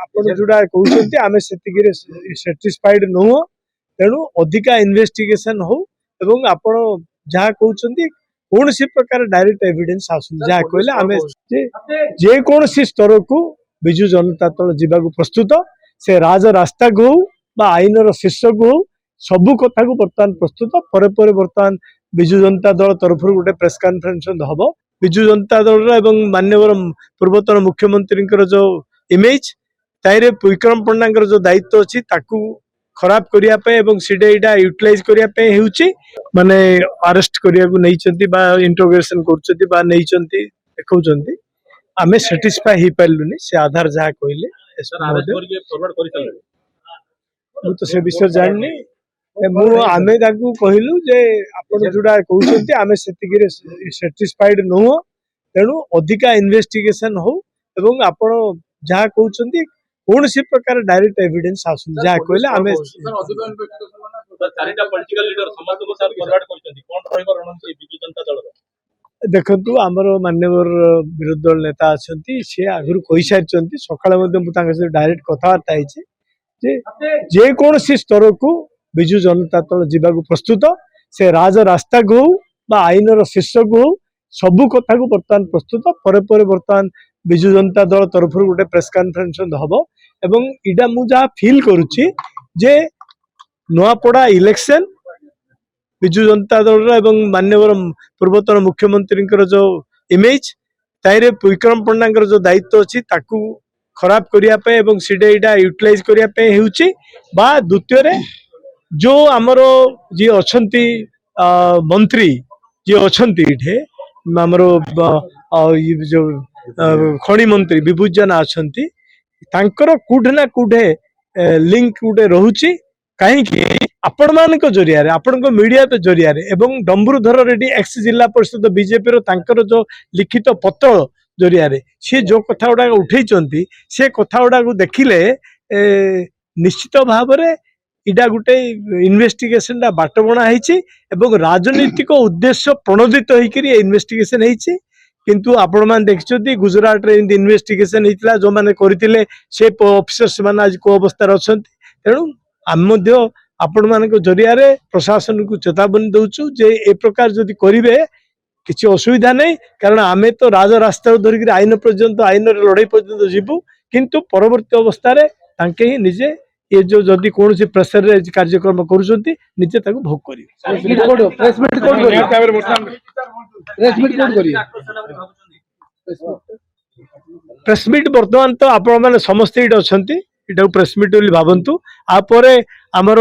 ଆପଣ जोड़ा कहते आम से साटिस्फाइड नुह तेणु अधिका इन्वेस्टिगेशन हो एवं आपण जहाँ कहते कौन सी प्रकार डायरेक्ट एविडेंस आसुन जहाँ कहले आम जे कौन सी स्तर को विजु जनता दल जावाक प्रस्तुत से राज रास्ता को हो आईन शीर्ष को हो सबू कथा को बर्तमान प्रस्तुत पर बर्तमान विजु जनता दल तरफ गोटे प्रेस कॉन्फ्रेंस हम विजु जनता दल माननीय पूर्वतन मुख्यमंत्री जो इमेज ताइरे विक्रम पंडा जो दायित्व अच्छी खराब करने यूटिलाइज करने माने अरेस्ट करने इंटरोगेशन कर आमे सैटिस्फाई हो पार्लुनी से आधार जहाँ कहले तो से विषय जाननी आमे कहलु जे आपण जोड़ा कहते आमे सैटिस्फाइड नुह तेणु अधिका इन्वेस्टिगेशन हो एवं आपण जहाँ कहते कौन सी प्रकार डायरेक्ट एविडेंस आसुन जहाँ कहले आमे देखु आमर माननीय विरोधी दल नेता अच्छा सी आगु कही सारी सका डायरेक्ट कथबार्ता जे कौन सी स्तर को विजु जनता दल जावाक प्रस्तुत से राज रास्ता को हो आईन शीर्ष को हो सबू कथा को बर्तमान प्रस्तुत पर बर्तमान विजु जनता दल तरफ गोटे प्रेस कॉन्फ्रेंस हम एवं इटा मु जहाँ फील करुच्ची जे नुआपड़ा इलेक्शन विजु जनता दल माननीय पूर्वतन मुख्यमंत्री जो इमेज ताइरे विक्रम पंडा जो दायित्व अच्छी खराब करने यूटिलाइज करने द्वितीय जो आमर जी अच्छा मंत्री जी अच्छा ये आमर जो खनि मंत्री विभूत जेना अच्छा कूटे ना कूटे लिंक गोटे रोचे कहीं आपण मान जरिया आपण मीडिया जरिया एवं डम्बरुधर रेड्डी एक्स जिला परिषद बीजेपी जो लिखित पत्र जरिया सी जो कथा गुड़ा उठे से कथा गुड़ा देखिले निश्चित भाव इटा गोटे इन्वेस्टिगेशन बाट बणा एवं राजनीतिक उद्देश्य प्रणोदित होकर इन्वेस्टिगेशन होती किंतु आपण मान देखिए गुजरात रे इन्वेस्टिगेशन होता जो मैंने करते से ऑफिसर्स मान आज को अवस्था अच्छा तेणु आम आपण मान जरिया प्रशासन को चेतावनी दौचु जे ए प्रकार जदि करेंगे किसी असुविधा नहीं कारण आमे तो राज रास्ता धरिक आईन पर्यंत आईन लड़ाई पर्यंत जीवु किंतु परवर्ती अवस्था ही निजे ये जो जदि कौन सी प्रेसर रे कार्यक्रम करुँच निजे भोग प्रेस मीट बर्तमान तो आपण मैंने समस्ते ये अच्छा प्रेस मीट भावतु आपरे आमर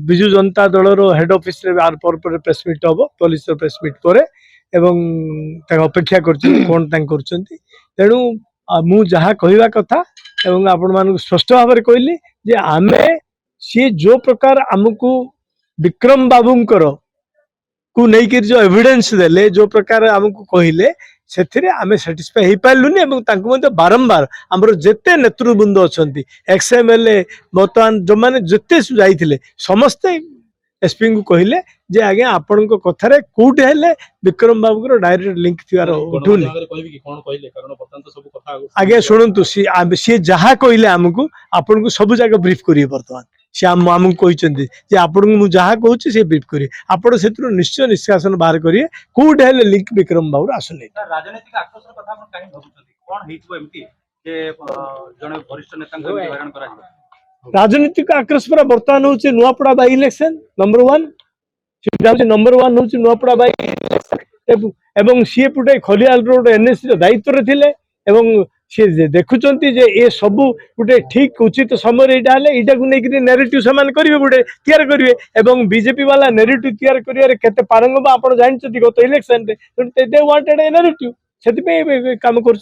विजु जनता दल हेड ऑफिस रे आर पर प्रेस मीट हम पुलिस प्रेस मीट पर अपेक्षा कर तेणु मु जहाँ कहवा कथा एवं आपण मान स्पष्ट भाव में कहली जे आमे सी जो प्रकार आमको विक्रम बाबूंकर को लेकिन जो एविडेंस देले जो प्रकार आमको कहले से आमे सैटिस्फाई हो पार्लुनी बारंबार आमर जेते नेतृवृंद अच्छा एक्सएमएलए बर्तमान जो मैंने जिते जाइए समस्ते एसपी को कहले जे आगे आपण कथार कौटे हेले विक्रम बाबू डायरेक्ट लिंक थी उठूनी आगे शुणु सी जहाँ कहले आमको आपन को सब जगह ब्रीफ करिए बर्तमान सी आमको कहते आपन को जहाँ कहूँ सी ब्रीफ करिए आपड़ से निश्चय निष्कासन बाहर करिए कौटे हेले लिंक विक्रम बाबू आसुनी राजनीतिक आक्रोश पर बर्तमान हूँ नुआपड़ा बाई इलेक्शन नंबर 1 हूँ नुआपड़ा बाई इलेक्शन सी पुटे खलियाल रोड एनएससी दायित्व थे सी देखुं ये सब गोटे ठीक उचित समय यहाँ को लेकिन नेरेटिव से करेंगे गोटे तैयार करेंगे बीजेपी वाला नेरेटिव तैयार करेंगे पारंगम आप जानते गत election they wanted A narrative से काम कर